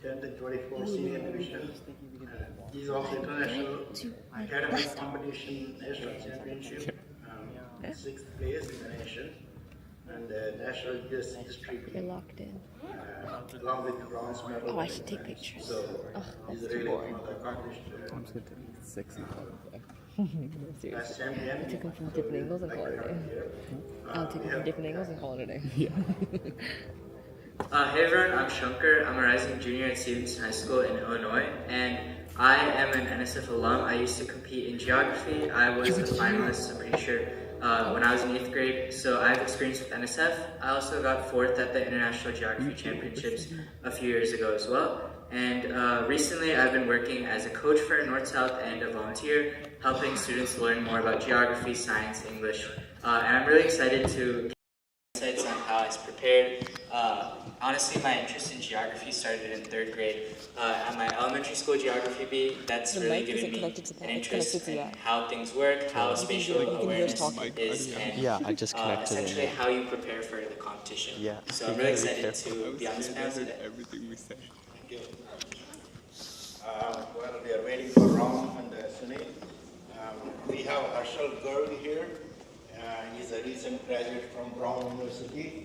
10-24 senior division. He's also international academic competition national championship, 6th place in the nation, and national history. You're locked in. Along with bronze medal. Oh, I should take pictures. So that's he's too really boring. one of the accomplished Sexy. past champion. I'll take them from different angles and call it a day. I'll take them from different angles and call it a day. Yeah. Hey everyone, I'm Shankar. I'm a rising junior at Stevenson High School in Illinois, and I am an NSF alum. I used to compete in geography. I was a finalist, I'm pretty sure, when I was in 8th grade, so I have experience with NSF. I also got 4th at the International Geography Championships a few years ago as well. And recently I've been working as a coach for North-South and a volunteer, helping students learn more about geography, science, English. And I'm really excited to get insights on how I was prepared. Honestly, my interest in geography started in 3rd grade. At my elementary school geography bee, that's really given me an interest in how things work, how spatial awareness is, and I just connected essentially how you prepare for the competition. Yeah. So I'm really excited to be on this panel today. Everything we say. Thank you. Well, we are waiting for Ram and Suneil. We have Harshil Garg here. He's a recent graduate from Brown University,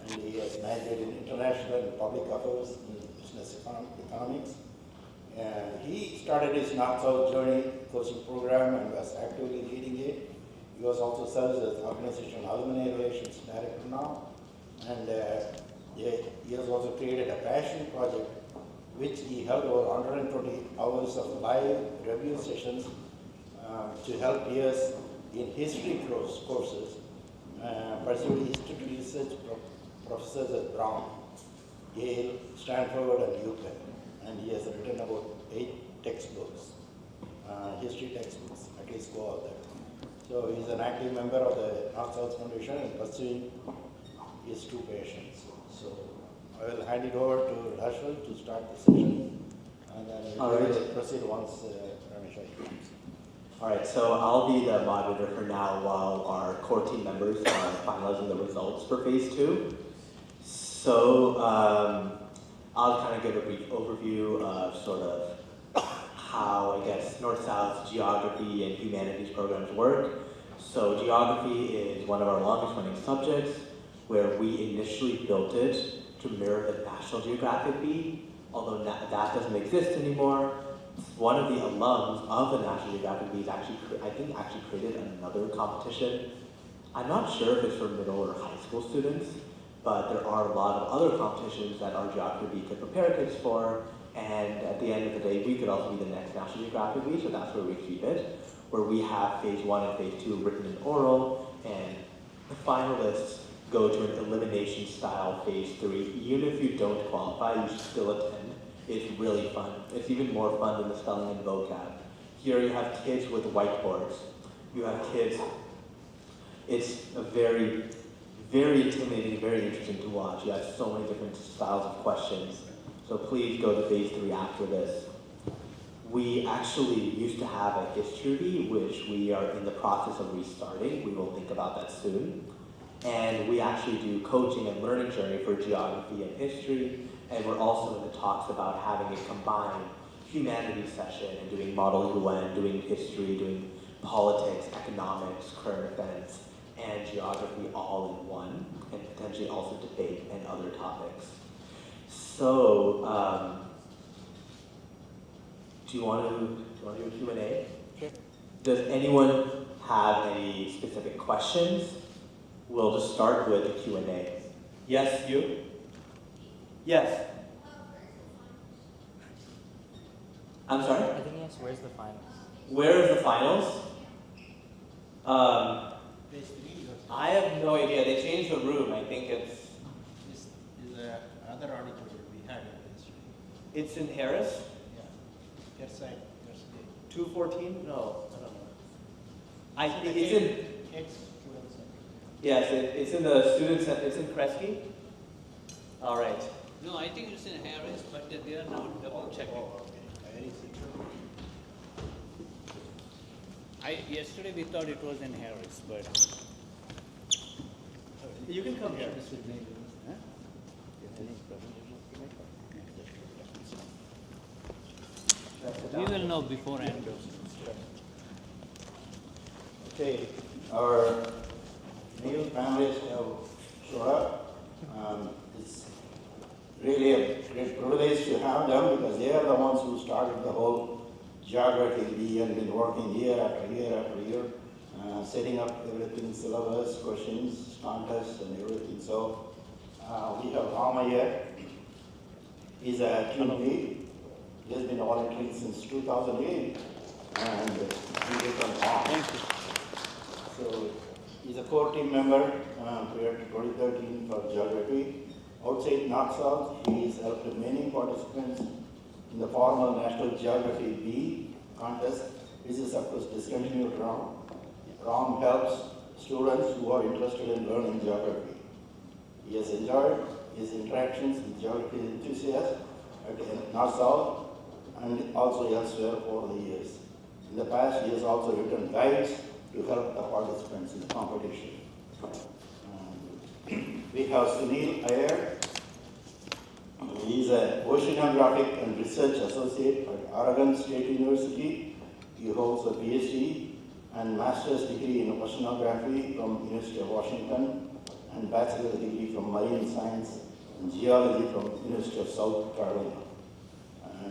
and he has majored in international and public affairs in business economics. And he started his North-South Journey coaching program and was actively leading it. He was also serves as organizational alumni relations director now, and he has also created a passion project which he held over 120 hours of live review sessions to help peers in history courses, pursued history research professors at Brown, Yale, Stanford, and UPenn. And he has written about 8 textbooks, history textbooks, at least 4 of them. So he's an active member of the North-South Foundation and pursuing his 2 passions. So I will hand it over to Harshil to start the session, and then we will proceed once Ramesh comes. Alright, so I'll be the moderator for now while our core team members are finalizing the results for phase 2. So I'll kind of give a brief overview of sort of how, I guess, North-South geography and humanities programs work. So geography is one of our longest running subjects, where we initially built it to mirror the National Geographic Bee, although that doesn't exist anymore. One of the alums of the National Geographic Bee actually created another competition. I'm not sure if it's for middle or high school students, but there are a lot of other competitions that our Geography Bee could prepare kids for, and at the end of the day, we could also be the next National Geographic Bee, so that's where we keep it, where we have phase 1 and phase 2 written in oral, and the finalists go to an elimination style phase 3. Even if you don't qualify, you should still attend. It's really fun. It's even more fun than the spelling and vocab. Here you have kids with whiteboards. You have kids. It's a very, very intimidating, very interesting to watch. You have so many different styles of questions. So please go to phase 3 after this. We actually used to have a history bee, which we are in the process of restarting. We will think about that soon. And we actually do coaching and learning journey for geography and history. And we're also in the talks about having a combined humanities session and doing Model UN, doing history, doing politics, economics, current events, and geography all in one, and potentially also debate and other topics. So, do you want to do a Q&A? Sure. Does anyone have any specific questions? We'll just start with a Q&A. Yes, you? Yes. I'm sorry? I think yes, where's the finals? Where is the finals? I have no idea. They changed the room. I think it's... This is another auditorium we had in history. It's in Harris? Yeah. Your side. 214? No, I don't know. I So think it's in... Yes, it's in the students. It's in Kresge. All right. No, I think it's in Harris, but they are now double checking. Yesterday we thought it was in Harris, but You can come here. We will know beforehand. Okay, our new panelists have showed up. It's really a great privilege to have them because they are the ones who started the whole geography bee and been working year after year after year, setting up everything, syllabus, questions, contests, and everything. So we have Iyer. He's a team lead. He has been volunteering since 2008, and he became on. Thank you. So he's a core team member prior to 2013 for geography. Outside North-South, he has helped many participants in the formal National Geography B contest, which is of course discontinued round. ROM helps students who are interested in learning geography. He has enjoyed his interactions with geography enthusiasts at North-South and also elsewhere over the years. In the past, he has also written guides to help the participants in the competition. We have Suneil Iyer. He is an oceanographic and research associate at Oregon State University. He holds a PhD and master's degree in oceanography from University of Washington and bachelor's degree from Marine Science and Geology from University of South Carolina.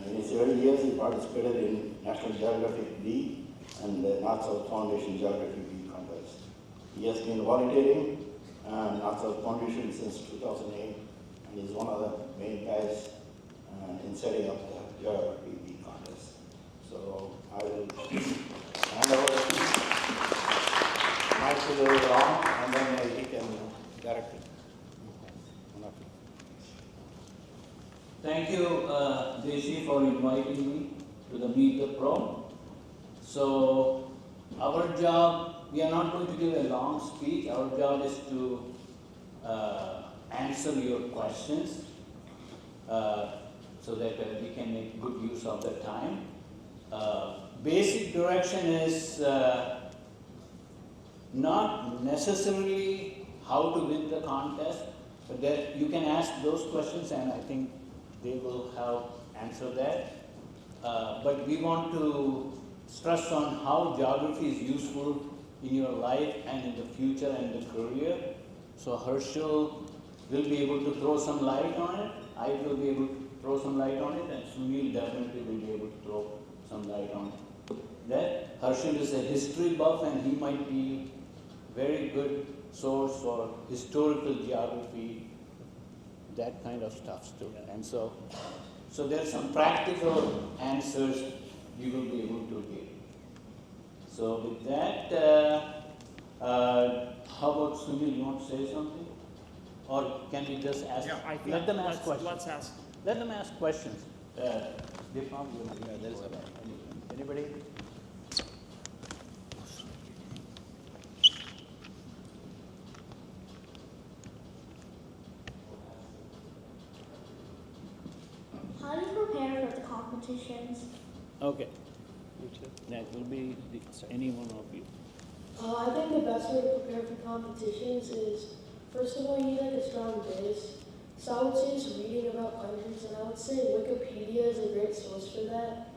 In his early years, he participated in National Geographic B and the North-South Foundation Geography B contest. He has been volunteering North-South Foundation since 2008 and is one of the main guys in setting up the Geography B contest. So I will hand over the mic to Ram and then he can direct it. Thank you, JC, for inviting me to the Meet the Pro. So, our job, we are not going to give a long speech. Our job is to answer your questions so that we can make good use of the time. Basic direction is not necessarily how to win the contest, but that you can ask those questions and I think they will help answer that. But we want to stress on how geography is useful in your life and in the future and the career. So Harshil will be able to throw some light on it. I will be able to throw some light on it, and Suneil definitely will be able to throw some light on it. That Harshil is a history buff and he might be very good source for historical geography, that kind of stuff too. And so there's some practical answers you will be able to give. So with that, how about Suneil, you want to say something? Or can we just ask? Yeah, I think let them ask questions. Let's ask. Let them ask questions. They probably will. Yeah, there's anybody? How do you prepare for the competitions? Okay. That will be any one of you. I think the best way to prepare for competitions is, first of all, you need like a strong base. So I would say just reading about countries, and I would say Wikipedia is a great source for that.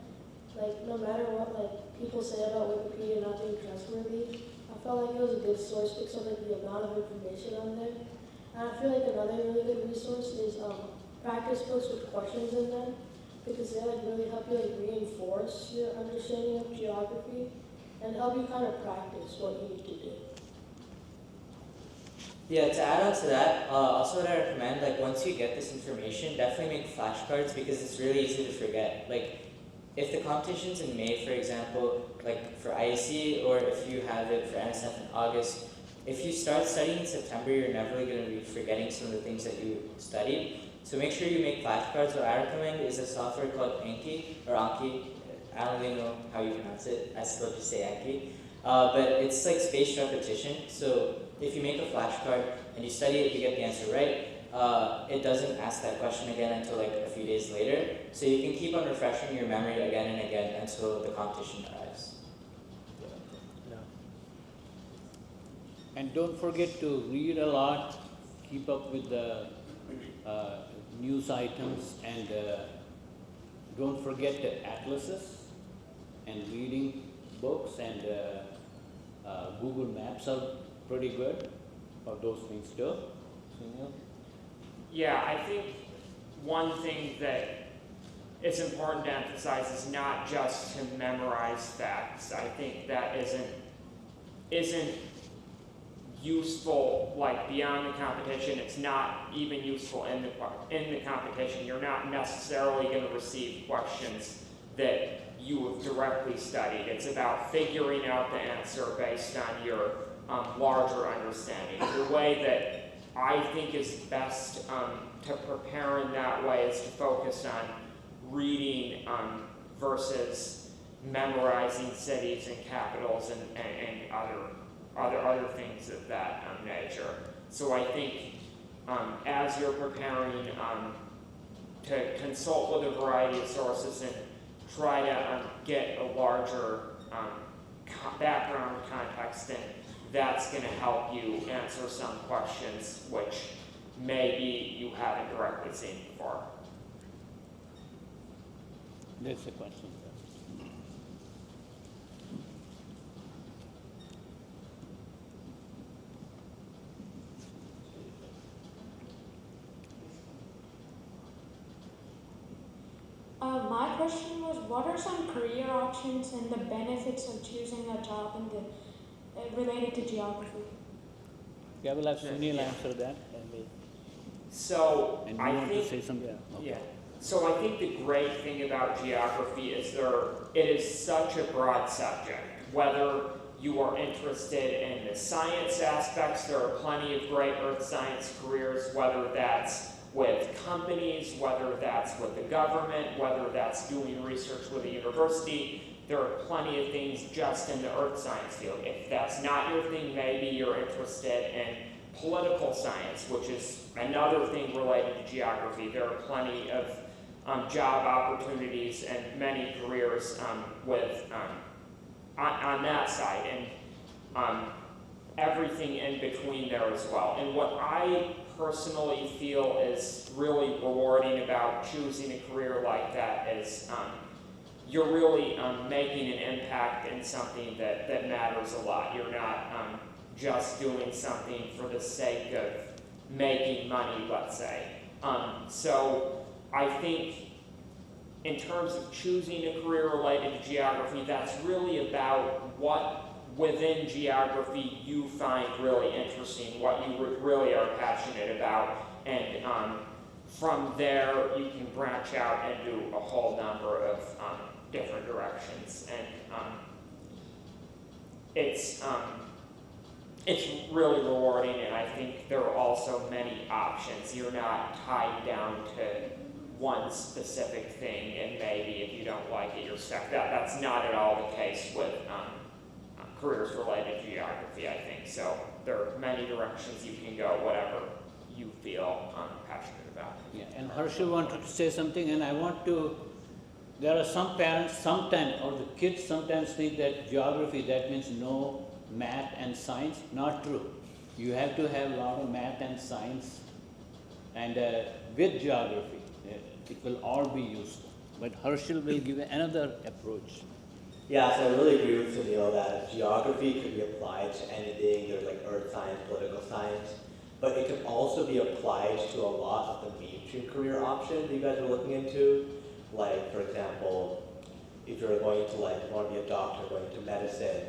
Like, no matter what people say about Wikipedia not being trustworthy, I felt like it was a good source because of like the amount of information on there. And I feel like another really good resource is practice books with questions in them, because they like really help you like reinforce your understanding of geography and help you kind of practice what you need to do. Yeah, to add on to that, also what I recommend, like once you get this information, definitely make flashcards because it's really easy to forget. Like if the competition's in May, for example, like for IEC, or if you have it for NSF in August, if you start studying in September, you're never going to be forgetting some of the things that you studied. So make sure you make flashcards. What I recommend is a software called Anki, or Anki. I don't really know how you pronounce it. I still just say Anki. But it's like spaced repetition. So if you make a flashcard and you study it, you get the answer right, it doesn't ask that question again until like a few days later. So you can keep on refreshing your memory again and again until the competition arrives. And don't forget to read a lot, keep up with the news items, and don't forget the atlases. and reading books, and Google Maps are pretty good for those things too. Suneil? Yeah, I think one thing that it's important to emphasize is not just to memorize facts. I think that isn't useful, like, beyond the competition. It's not even useful in the competition. You're not necessarily going to receive questions that you have directly studied. It's about figuring out the answer based on your larger understanding. The way that I think is best to prepare in that way is to focus on reading versus memorizing cities and capitals and other things of that nature. So I think as you're preparing to consult with a variety of sources and try to get a larger background context, and that's going to help you answer some questions which maybe you haven't directly seen before. That's a question. My question was, what are some career options and the benefits of choosing a job in the related to geography? Yeah, we'll have Suneil answer that. So And you I want think, to say something? Yeah. Okay. yeah. So I think the great thing about geography is it is such a broad subject. Whether you are interested in the science aspects, there are plenty of great earth science careers, whether that's with companies, whether that's with the government, whether that's doing research with a university. There are plenty of things just in the earth science field. If that's not your thing, maybe you're interested in political science, which is another thing related to geography. There are plenty of job opportunities and many careers on that side, and everything in between there as well. And what I personally feel is really rewarding about choosing a career like that is you're really making an impact in something that matters a lot. You're not just doing something for the sake of making money, let's say. So I think in terms of choosing a career related to geography, that's really about what within geography you find really interesting, what you really are passionate about, and from there you can branch out and do a whole number of different directions. And it's really rewarding, and I think there are also many options. You're not tied down to one specific thing, and maybe if you don't like it, you're stuck. That's not at all the case with careers related to geography, I think. So there are many directions you can go, whatever you feel passionate about. Yeah, and Harshil wanted to say something, and I want to, there are some parents sometimes, or the kids sometimes think that geography, that means no math and science. Not true. You have to have a lot of math and science, and with geography, it will all be useful. But Harshil will give another approach. Yeah, so I really agree with Suneil that geography could be applied to anything. There's like earth science, political science, but it can also be applied to a lot of the mainstream career options that you guys are looking into. Like, for example, if you're going to want to be a doctor, going into medicine,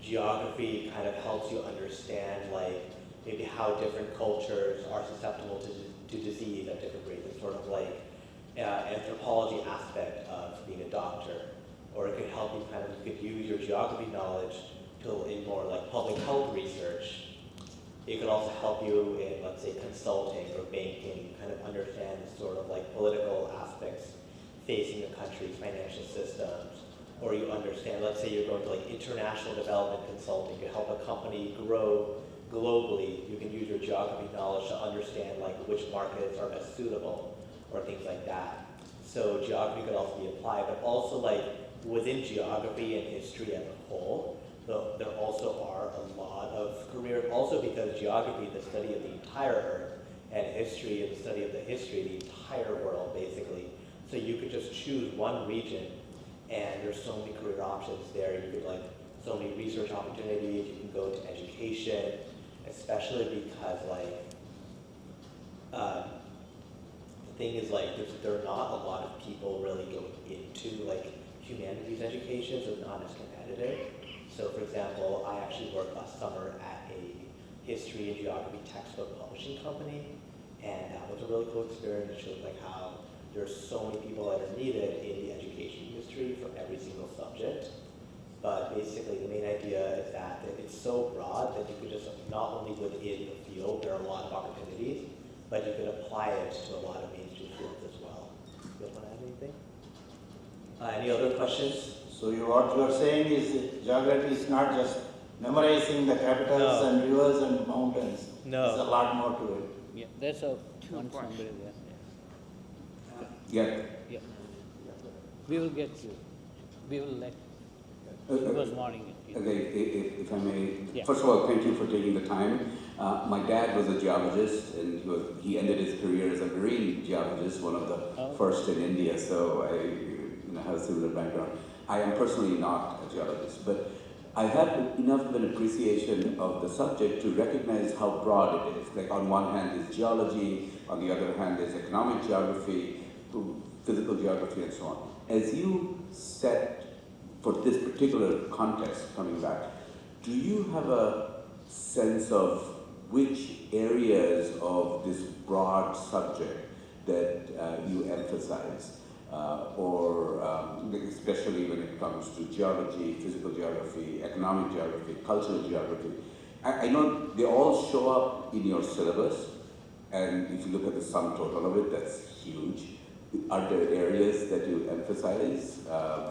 geography kind of helps you understand like maybe how different cultures are susceptible to disease at different rates. It's sort of like anthropology aspect of being a doctor. Or it could help you you could use your geography knowledge in more like public health research. It could also help you in, let's say, consulting or banking, kind of understand the sort of like political aspects facing the country's financial systems. Or you understand, let's say you're going to like international development consulting to help a company grow globally. You can use your geography knowledge to understand like which markets are best suitable or things like that. So geography could also be applied, but also like within geography and history as a whole, there also are a lot of careers, also because geography is the study of the entire Earth, and history is the study of the history of the entire world, basically. So you could just choose one region and there's so many career options there. You could like, so many research opportunities, you can go into education, especially because like, the thing is like, there are not a lot of people really going into like humanities education, so it's not as competitive. So for example, I actually worked last summer at a history and geography textbook publishing company, and that was a really cool experience. It showed like how there's so many people that are needed in the education industry for every single subject. But basically the main idea is that it's so broad that you could just, not only within the field, there are a lot of opportunities, but you can apply it to a lot of mainstream fields as well. You guys want to add anything? Any other questions? So what you are saying is geography is not just memorizing the capitals and rivers and mountains. No. There's a lot more to it. Yeah, there's a one somebody there. Yeah. Yeah. We will get you. We will let. It was morning. Okay, if I may, Yeah. first of all, thank you for taking the time. My dad was a geologist, and he ended his career as a marine geologist, one of the first in India. So I have a similar background. I am personally not a geologist, but I have enough of an appreciation of the subject to recognize how broad it is. Like on one hand is geology, on the other hand is economic geography, physical geography, and so on. As you set for this particular context coming back, do you have a sense of which areas of this broad subject that you emphasize? Especially when it comes to geology, physical geography, economic geography, cultural geography. I know they all show up in your syllabus, and if you look at the sum total of it, that's huge. Are there areas that you emphasize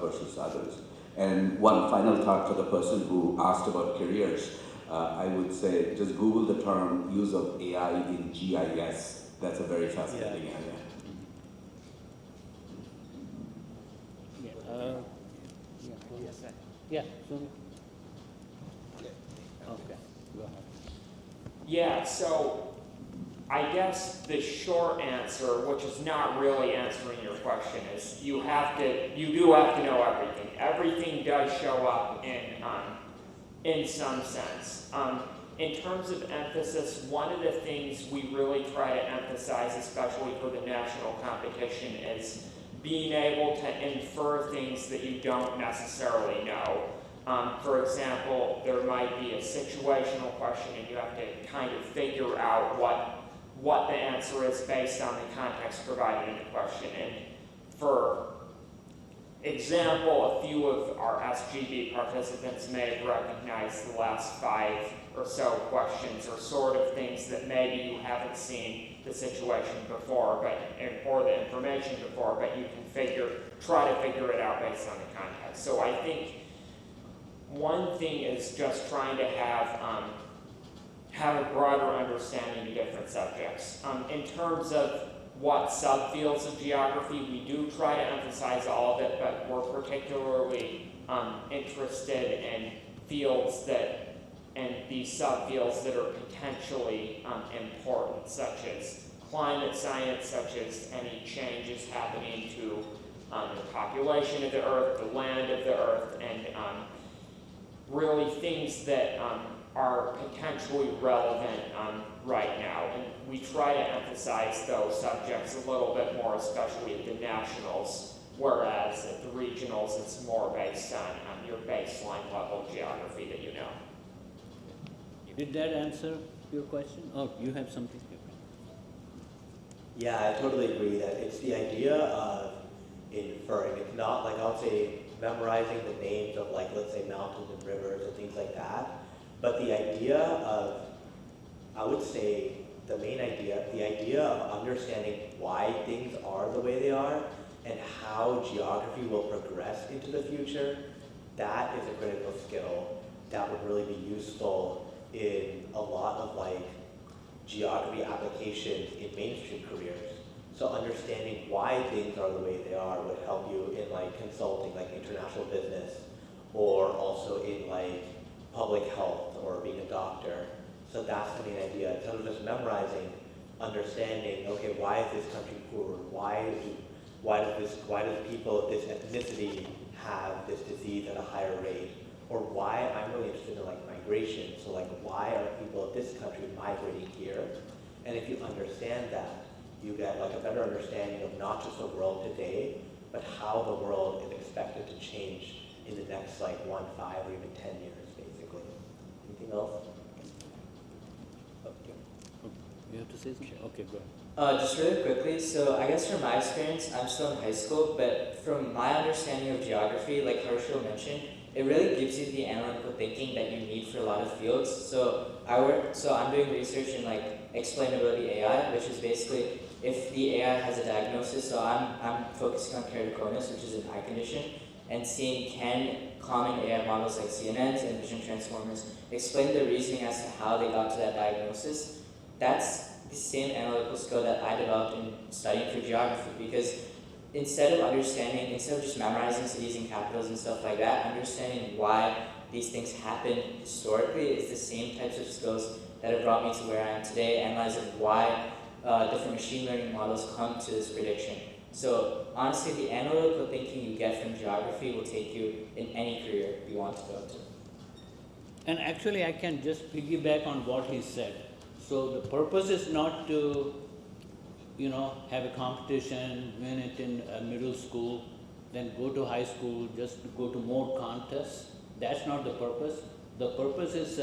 versus others? And one final thought for the person who asked about careers, I would say just Google the term use of AI in GIS. That's a very fascinating area. Yeah, Suneil. Okay, go ahead. Yeah, so I guess the short answer, which is not really answering your question, is you do have to know everything. Everything does show up in some sense. In terms of emphasis, one of the things we really try to emphasize, especially for the national competition, is being able to infer things that you don't necessarily know. For example, there might be a situational question and you have to kind of figure out what the answer is based on the context provided in the question. And for example, a few of our SGB participants may have recognized the last 5 or so questions or sort of things that maybe you haven't seen the situation before, or the information before, but you can try to figure it out based on the context. So I think one thing is just trying to have a broader understanding of different subjects. In terms of what subfields of geography, we do try to emphasize all of it, but we're particularly interested in fields and these subfields that are potentially important, such as climate science, such as any changes happening to the population of the Earth, the land of the Earth, and really things that are potentially relevant right now. And we try to emphasize those subjects a little bit more, especially at the nationals, whereas at the regionals it's more based on your baseline level geography that you know. Did that answer your question? Oh, you have something different? Yeah, I totally agree that it's the idea of inferring. It's not like, I would say, memorizing the names of, like, let's say mountains and rivers and things like that. But the idea of, I would say, the idea of understanding why things are the way they are and how geography will progress into the future, that is a critical skill that would really be useful in a lot of like geography applications in mainstream careers. So understanding why things are the way they are would help you in like consulting, like international business, or also in like public health or being a doctor. So that's the main idea. Instead of just memorizing, understanding, okay, why is this country poor? Why why does people of this ethnicity have this disease at a higher rate? Or why, I'm really interested in like migration, so like why are people of this country migrating here? And if you understand that, you get like a better understanding of not just the world today, but how the world is expected to change in the next like 1, 5, or even 10 years, basically. Anything else? Okay. You have to say something? Okay, go ahead. Just really quickly, so I guess from my experience, I'm still in high school, but from my understanding of geography, like Harshil mentioned, it really gives you the analytical thinking that you need for a lot of fields. So I'm doing research in like explainability AI, which is basically if the AI has a diagnosis. So I'm focusing on keratoconus, which is an eye condition, and seeing can common AI models like CNNs and vision transformers explain the reasoning as to how they got to that diagnosis. That's the same analytical skill that I developed in studying for geography, because instead of just memorizing cities and capitals and stuff like that, understanding why these things happen historically is the same types of skills that have brought me to where I am today, analyzing why different machine learning models come to this prediction. So honestly, the analytical thinking you get from geography will take you in any career you want to go to. And actually, I can just piggyback on what he said. So the purpose is not to, have a competition, win it in middle school, then go to high school, just to go to more contests. That's not the purpose. The purpose is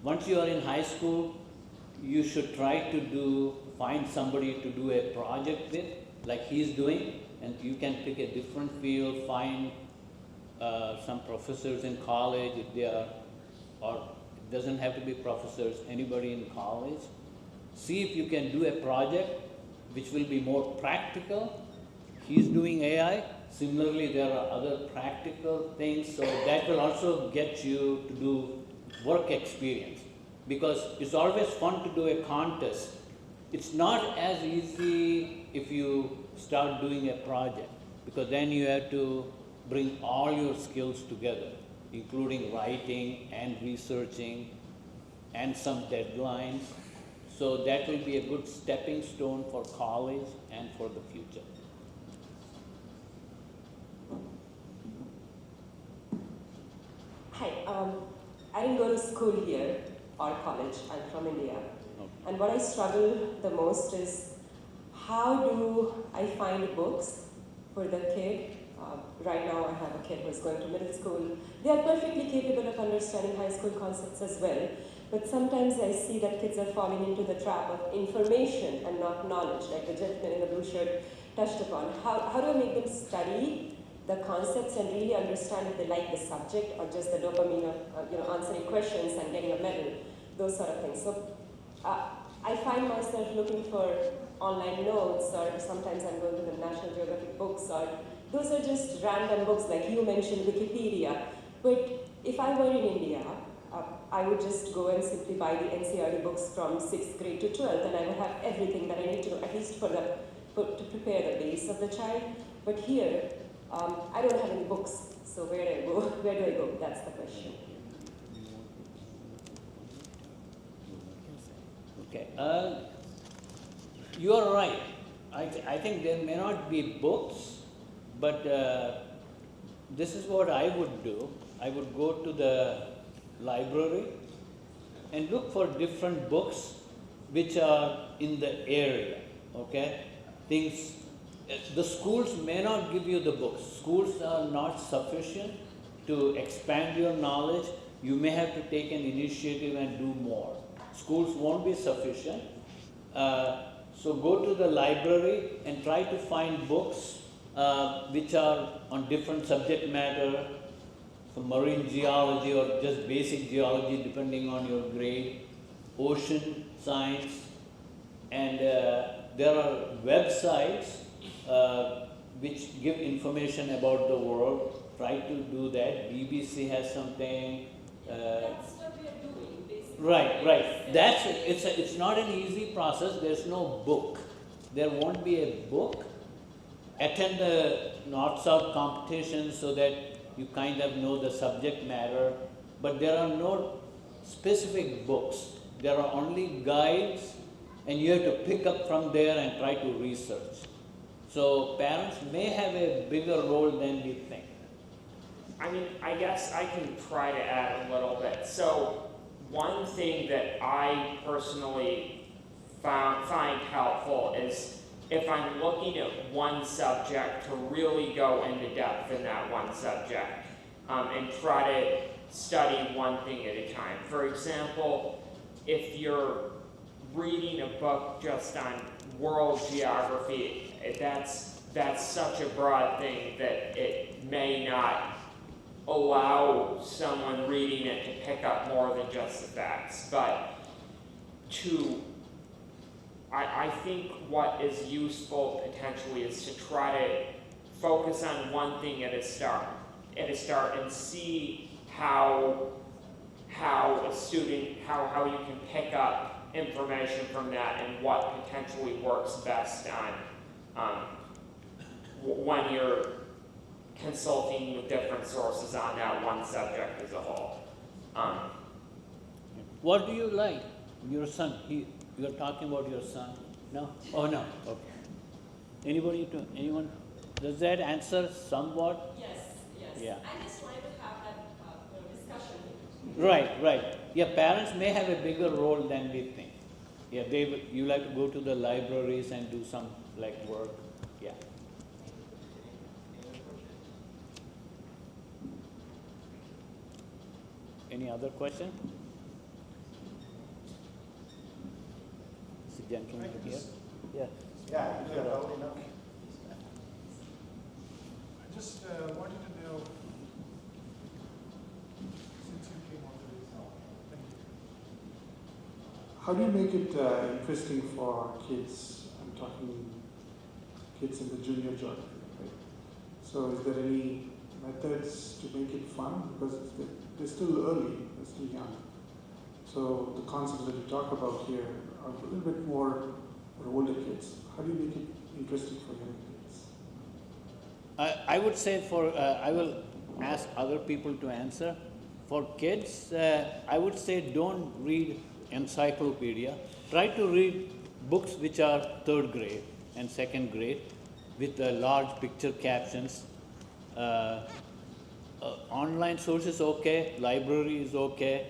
once you are in high school, you should try to find somebody to do a project with, like he's doing, and you can pick a different field, find some professors in college if they are, or it doesn't have to be professors, anybody in college. See if you can do a project which will be more practical. He's doing AI. Similarly, there are other practical things, so that will also get you to do work experience. Because it's always fun to do a contest. It's not as easy if you start doing a project, because then you have to bring all your skills together, including writing and researching and some deadlines. So that will be a good stepping stone for college and for the future. Hi, I didn't go to school here or college. I'm from India. And what I struggle the most is how do I find books for the kid? Right now I have a kid who's going to middle school. They are perfectly capable of understanding high school concepts as well. But sometimes I see that kids are falling into the trap of information and not knowledge, like the gentleman in the blue shirt touched upon. How do I make them study the concepts and really understand if they like the subject, or just the dopamine of answering questions and getting a medal, those sort of things. So I find myself looking for online notes, or sometimes I'm going to the National Geographic books, or those are just random books like you mentioned, Wikipedia. But if I were in India, I would just go and simply buy the NCERT books from 6th grade to 12th, and I would have everything that I need to know, at least to prepare the base of the child. But here, I don't have any books, so where do I go? Where do I go? That's the question. Okay, you are right. I think there may not be books, but this is what I would do. I would go to the library and look for different books which are in the area, okay? Things, the schools may not give you the books. Schools are not sufficient to expand your knowledge. You may have to take an initiative and do more. Schools won't be sufficient. So go to the library and try to find books which are on different subject matter, so marine geology or just basic geology depending on your grade, ocean science, and there are websites which give information about the world. Try to do that. BBC has something. That's what we are doing, basically. Right. That's it. It's not an easy process. There's no book. There won't be a book. Attend the North-South competitions so that you kind of know the subject matter, but there are no specific books. There are only guides, and you have to pick up from there and try to research. So parents may have a bigger role than we think. I mean, I guess I can try to add a little bit. So one thing that I personally find helpful is if I'm looking at one subject to really go into depth in that one subject and try to study one thing at a time. For example, if you're reading a book just on world geography, that's such a broad thing that it may not allow someone reading it to pick up more than just the facts. But I think what is useful potentially is to try to focus on one thing at a start and see how a student, how you can pick up information from that and what potentially works best on when you're consulting with different sources on that one subject as a whole. What do you like? Your son, you're talking about your son? No? Oh, no. Okay. Anyone? Does that answer somewhat? Yes. Yeah. I just wanted to have that discussion. Right. Yeah, parents may have a bigger role than we think. Yeah, you like to go to the libraries and do some work. Yeah. Any other question? Is the gentleman here? Yeah. Yeah, you are loud enough. I just wanted to know, since you came on the result, thank you. How do you make it interesting for kids? I'm talking kids in the junior geography, right? So is there any methods to make it fun? Because they're still early, they're still young. So the concepts that you talk about here are a little bit more for older kids. How do you make it interesting for young kids? I would say I will ask other people to answer. For kids, I would say don't read encyclopedia. Try to read books which are third grade and second grade with large picture captions. Online sources okay, library is okay.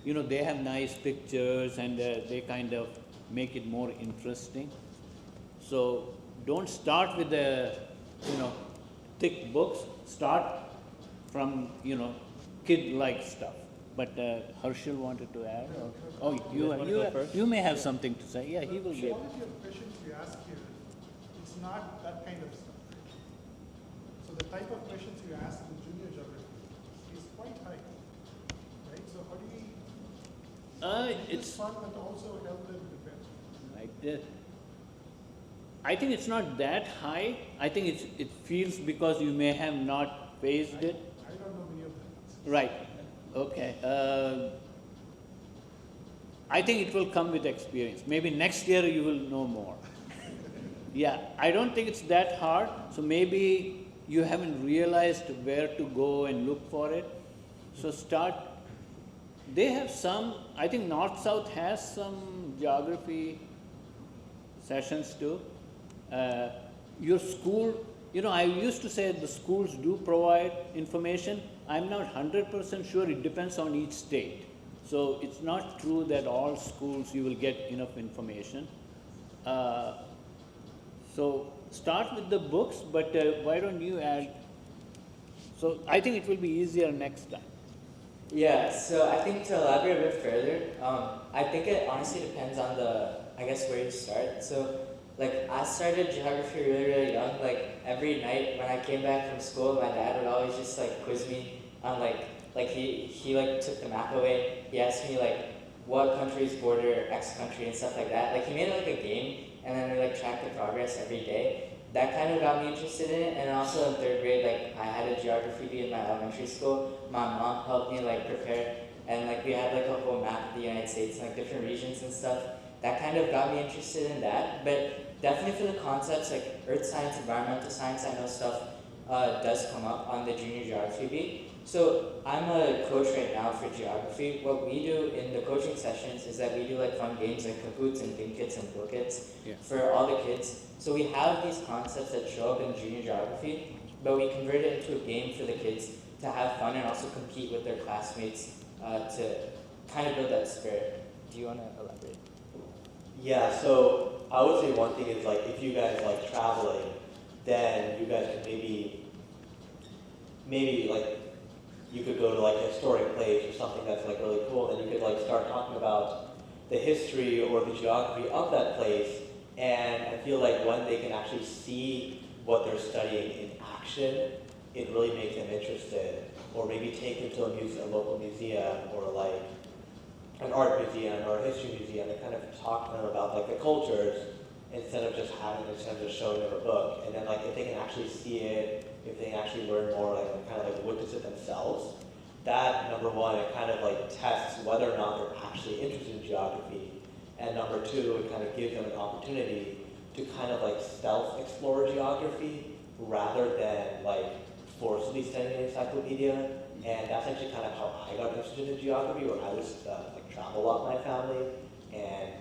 They have nice pictures and they kind of make it more interesting. So don't start with the thick books. Start from kid-like stuff. But Harshil wanted to add. You may have something to say. Yeah, he will. The quality of questions we ask here, it's not that kind of stuff. So the type of questions you ask in junior geography is quite high, right? So how do we It's fun but also help them prepare? Right. I think it's not that high. I think it feels because you may have not faced it. I don't know many of them. Right. Okay. I think it will come with experience. Maybe next year you will know more. Yeah, I don't think it's that hard. So maybe you haven't realized where to go and look for it. So start. They have some, I think North-South has some geography sessions too. Your school, I used to say the schools do provide information. I'm not 100% sure, it depends on each state. So it's not true that all schools you will get enough information. So start with the books, but why don't you add? So I think it will be easier next time. Yeah, so I think to elaborate a bit further, I think it honestly depends on where you start. So I started geography really young. Every night when I came back from school, my dad would always just quiz me on he took the map away. He asked me what countries border X country and stuff like that. He made it a game, and then we tracked the progress every day. That kind of got me interested in it. And also in third grade, I had a geography bee in my elementary school. My mom helped me prepare, and we had a whole map of the United States and different regions and stuff. That kind of got me interested in that. But definitely for the concepts earth science, environmental science, I know stuff does come up on the junior geography bee. So I'm a coach right now for geography. What we do in the coaching sessions is that we do like fun games like Kahoots and Vinkits and Bookits for all the kids. So we have these concepts that show up in junior geography, but we convert it into a game for the kids to have fun and also compete with their classmates to kind of build that spirit. Do you want to elaborate? Yeah, so I would say one thing is like if you guys like traveling, then you guys could maybe like you could go to like a historic place or something that's like really cool, and you could like start talking about the history or the geography of that place. And I feel like when they can actually see what they're studying in action, it really makes them interested. Or maybe take them to a local museum or like an art museum or a history museum and kind of talk to them about like the cultures instead of just showing them a book. And then like if they can actually see it, if they can actually learn more, like kind of like witness it themselves, that number one, it kind of like tests whether or not they're actually interested in geography. And number two, it kind of gives them an opportunity to kind of like self-explore geography rather than like forcibly studying an encyclopedia. And that's actually kind of how I got interested in geography, where I was like travel a lot with my family, and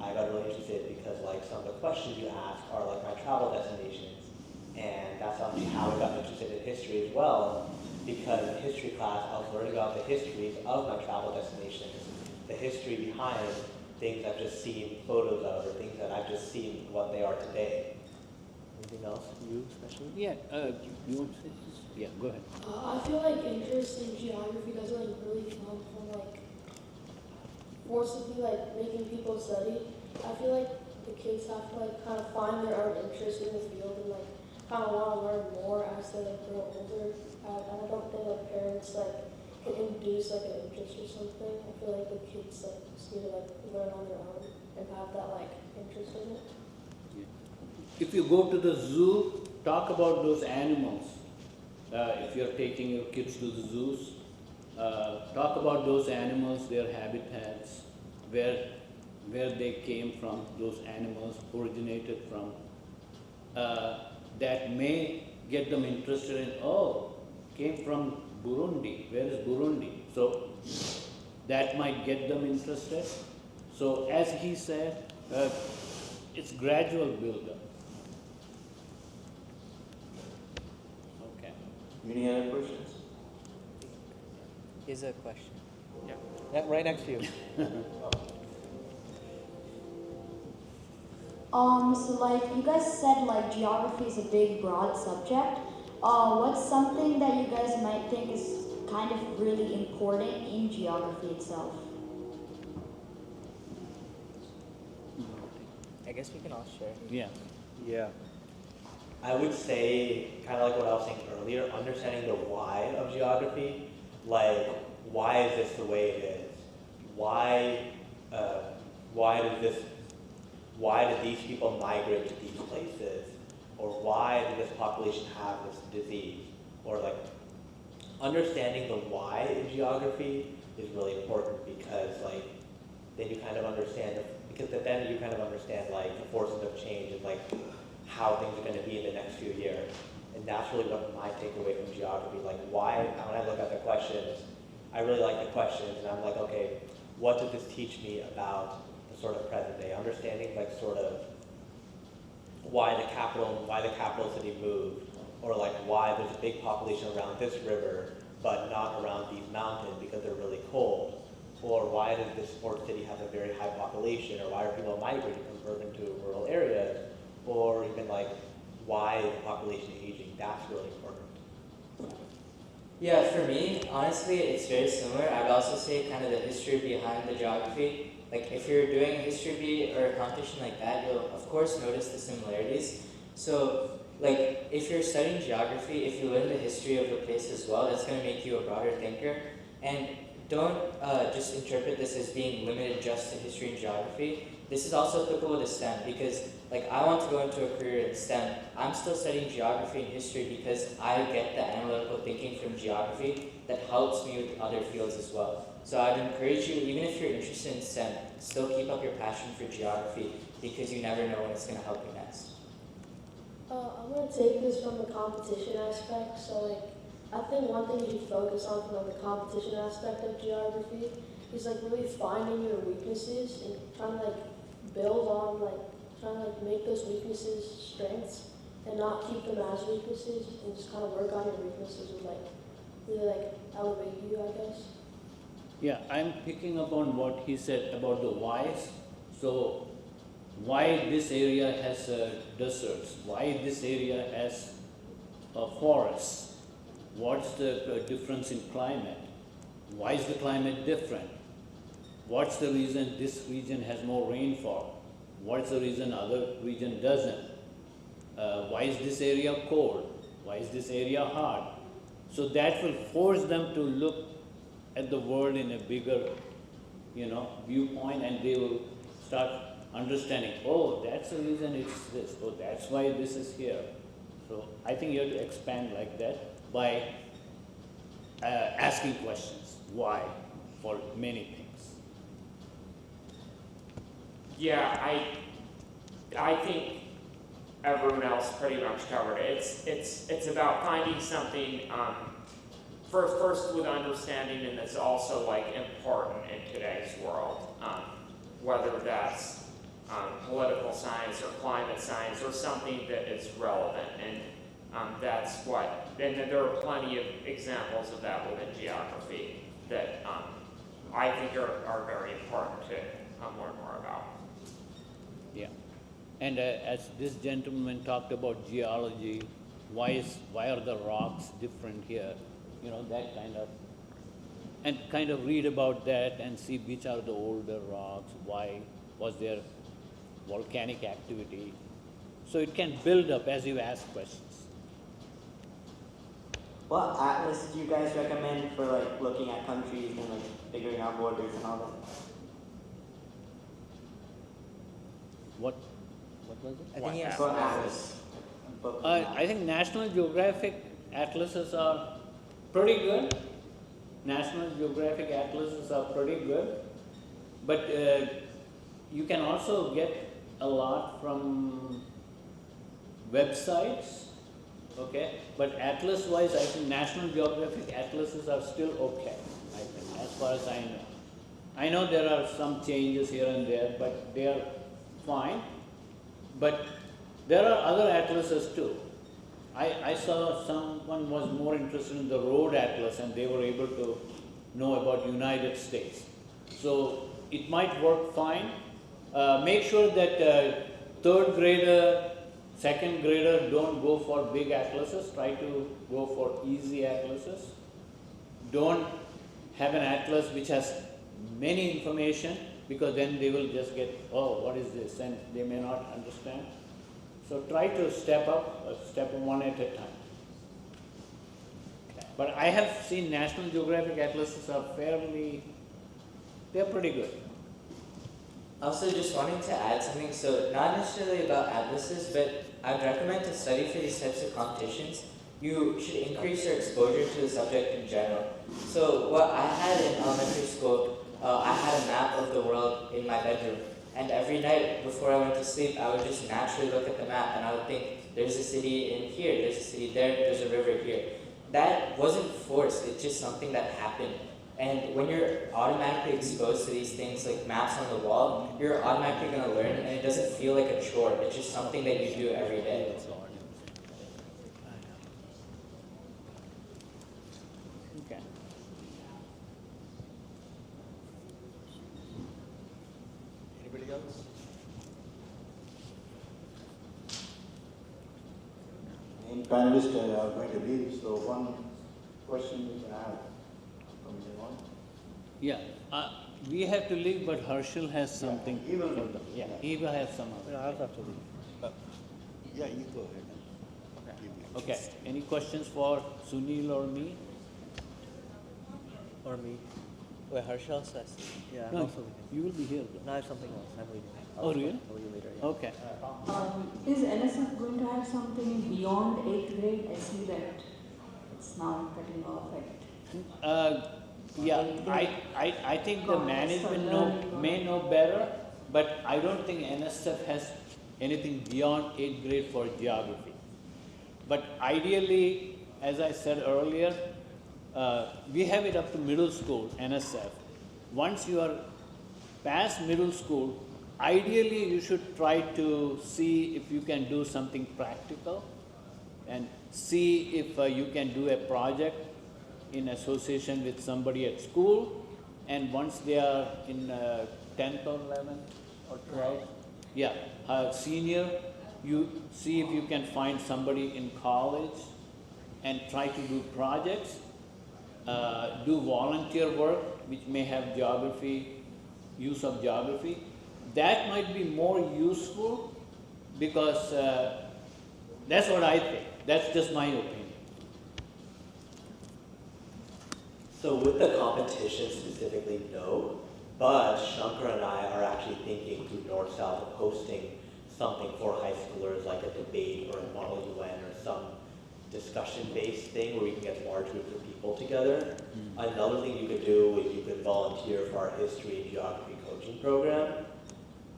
I got really interested because like some of the questions you ask are like my travel destinations. And that's actually how I got interested in history as well, because in history class I was learning about the histories of my travel destinations, the history behind things I've just seen photos of or things that I've just seen what they are today. Anything else you especially? Yeah, you want to say this? Yeah, go ahead. I feel like interest in geography doesn't like really come from like forcibly like making people study. I feel like the kids have to like kind of find their own interest in the field and like kind of want to learn more as they like grow older. And I don't think like parents like can induce like an interest or something. I feel like the kids like just need to like learn on their own and have that like interest in it. If you go to the zoo, talk about those animals. If you're taking your kids to the zoos, talk about those animals, their habitats, where they came from, those animals originated from. That may get them interested in, oh, came from Burundi, where is Burundi? So that might get them interested. So as he said, it's gradual build-up. Okay. Any other questions? Here's a question. Yeah, right next to you. So like you guys said, like geography is a big, broad subject. What's something that you guys might think is kind of really important in geography itself? I guess we can all share. Yeah. Yeah. I would say, kind of like what I was saying earlier, understanding the why of geography. Like, why is this the way it is? Why did these people migrate to these places? Or why did this population have this disease? Or like, understanding the why in geography is really important because like, then you kind of understand, then you kind of understand like the forces of change and like how things are going to be in the next few years. And that's really what my takeaway from geography, like why, when I look at the questions, I really like the questions and I'm like, okay, what does this teach me about the sort of present day? Understanding like sort of why the capital city moved, or like why there's a big population around this river, but not around these mountains because they're really cold. Or why does this port city have a very high population, or why are people migrating from urban to rural areas? Or even like, why is the population aging? That's really important. Yeah, for me, honestly, it's very similar. I'd also say kind of the history behind the geography. Like if you're doing a history beat or a competition like that, you'll of course notice the similarities. So like if you're studying geography, if you learn the history of the place as well, that's going to make you a broader thinker. And don't just interpret this as being limited just to history and geography. This is also applicable to STEM because like I want to go into a career in STEM. I'm still studying geography and history because I get the analytical thinking from geography that helps me with other fields as well. So I'd encourage you, even if you're interested in STEM, still keep up your passion for geography because you never know when it's going to help you next. I'm going to take this from the competition aspect. So like I think one thing you should focus on from like the competition aspect of geography is like really finding your weaknesses and trying to like build on like trying to like make those weaknesses strengths and not keep them as weaknesses and just kind of work on your weaknesses and like really like elevate you, I guess. Yeah, I'm picking up on what he said about the whys. So, why this area has deserts? Why this area has forests? What's the difference in climate? Why is the climate different? What's the reason this region has more rainfall? What's the reason other region doesn't? Why is this area cold? Why is this area hot? So that will force them to look at the world in a bigger, viewpoint, and they will start understanding, oh, that's the reason it's this, oh, that's why this is here. So I think you have to expand like that by asking questions, why, for many things. Yeah, I think everyone else pretty much covered it. It's about finding something first with understanding, and that's also like important in today's world, whether that's political science or climate science or something that is relevant, and that's what. And there are plenty of examples of that within geography that I think are very important to learn more about. Yeah, and as this gentleman talked about geology, why are the rocks different here? That kind of read about that and see which are the older rocks, why was there volcanic activity. So it can build up as you ask questions. What atlas do you guys recommend for like looking at countries and like figuring out borders and all that? What was it? I think he asked for atlas. I think National Geographic atlases are pretty good. National Geographic atlases are pretty good. But you can also get a lot from websites, okay? But atlas-wise, I think National Geographic atlases are still okay, I think, as far as I know. I know there are some changes here and there, but they are fine. But there are other atlases too. I saw someone was more interested in the road atlas, and they were able to know about United States. So it might work fine. Make sure that third grader, second grader don't go for big atlases. Try to go for easy atlases. Don't have an atlas which has many information, because then they will just get, oh, what is this? And they may not understand. So try to step one at a time. But I have seen National Geographic atlases are they're pretty good. Also, just wanting to add something, so not necessarily about atlases, but I'd recommend to study for these types of competitions. You should increase your exposure to the subject in general. So what I had in elementary school, I had a map of the world in my bedroom. And every night before I went to sleep, I would just naturally look at the map and I would think, there's a city in here, there's a city there, there's a river here. That wasn't forced, it's just something that happened. And when you're automatically exposed to these things like maps on the wall, you're automatically going to learn, and it doesn't feel like a chore. It's just something that you do every day. Okay. Anybody else? And panelists are going to leave, so one question we can have from anyone. Yeah, we have to leave, but Harshil has something. He will. Yeah, he will have some. I'll have to leave. Yeah, you go ahead. Okay, any questions for Suneil or me? Or me. Wait, Harshil says. Yeah, No, also you will be here though. No, I have something else. I'm leaving. Oh, really? I'll leave later. Yeah. Okay. Is NSF going to have something beyond 8th grade? I see that it's now cutting off at. Yeah, I think the management may know better, but I don't think NSF has anything beyond 8th grade for geography. But ideally, as I said earlier, we have it up to middle school, NSF. Once you are past middle school, ideally you should try to see if you can do something practical and see if you can do a project in association with somebody at school. And once they are in 10th or 11th or 12th, yeah, senior, you see if you can find somebody in college and try to do projects, do volunteer work which may have geography, use of geography. That might be more useful because that's what I think. That's just my opinion. So with the competition specifically, no, but Shankar and I are actually thinking through North-South of hosting something for high schoolers, like a debate or a Model UN or some discussion-based thing where we can get large groups of people together. Another thing you could do is you could volunteer for our history and geography coaching program,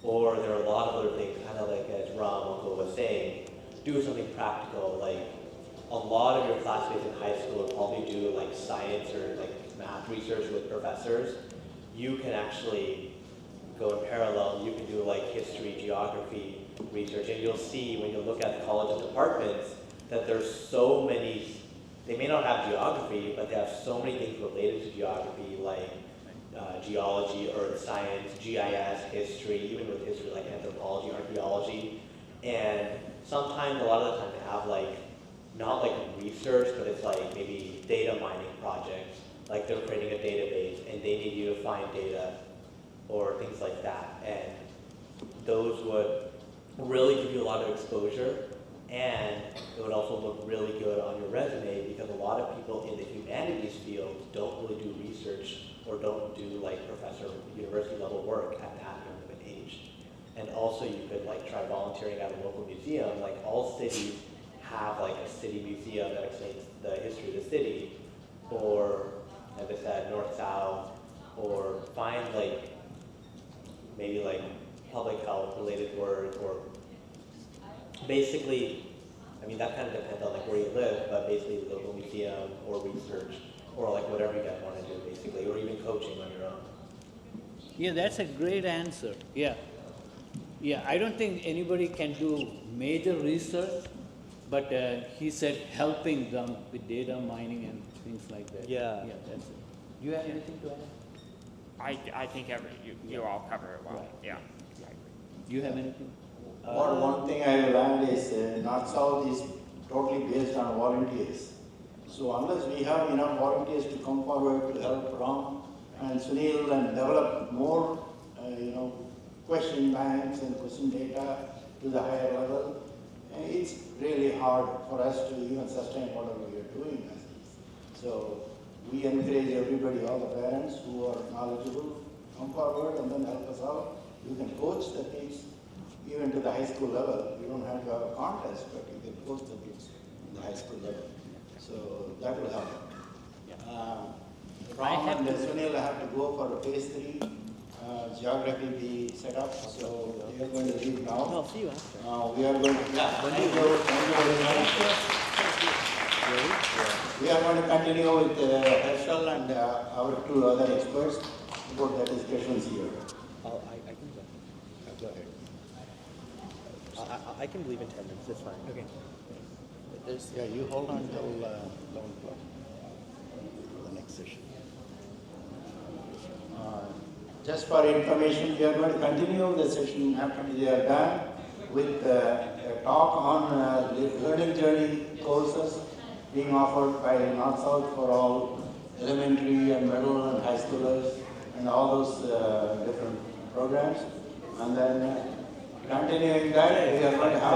or there are a lot of other things, kind of like as Ram Uncle was saying, do something practical, like a lot of your classmates in high school will probably do like science or like math research with professors. You can actually go in parallel, you can do like history, geography research, and you'll see when you look at the college departments that there's so many, they may not have geography, but they have so many things related to geography, like geology, earth science, GIS, history, even with history like anthropology, archaeology. And sometimes, a lot of the time, they have like, not like research, but it's like maybe data mining projects. Like they're creating a database and they need you to find data or things like that. And those would really give you a lot of exposure, and it would also look really good on your resume because a lot of people in the humanities field don't really do research or don't do like professor university level work at that young of an age. And also you could like try volunteering at a local museum. Like all cities have like a city museum that explains the history of the city, or as I said, North-South, or find like maybe like public health related work, or basically, I mean that kind of depends on like where you live, but basically local museum or research or like whatever you guys want to do basically, or even coaching on your own. Yeah, that's a great answer. Yeah. Yeah, I don't think anybody can do major research, but he said helping them with data mining and things like that. Yeah. Yeah, that's it. Do you have anything to add? I think you all cover it well. Right. Yeah. Do you have anything? One thing I will add is North-South is totally based on volunteers. So unless we have enough volunteers to come forward to help Ram and Suneil and develop more, question banks and question data to the higher level, it's really hard for us to even sustain whatever we are doing. So we encourage everybody, all the parents who are knowledgeable, come forward and then help us out. You can coach the kids even to the high school level. You don't have to have a contest, but you can coach the kids in the high school level. So that will help. Ram and Suneil have to go for a phase 3. Geography be set up, so we are going to leave now. I'll see you after. We are going to, thank you very much. We are going to continue with Harshil and our 2 other experts about the discussions here. I can go. Go ahead. I can leave in 10 minutes. It's fine. Okay. Yeah, you hold on till 11 o'clock for the next session. Just for information, we are going to continue the session after we are done with a talk on learning journey courses being offered by North-South for all elementary and middle and high schoolers and all those different programs. And then continuing that, we are going to have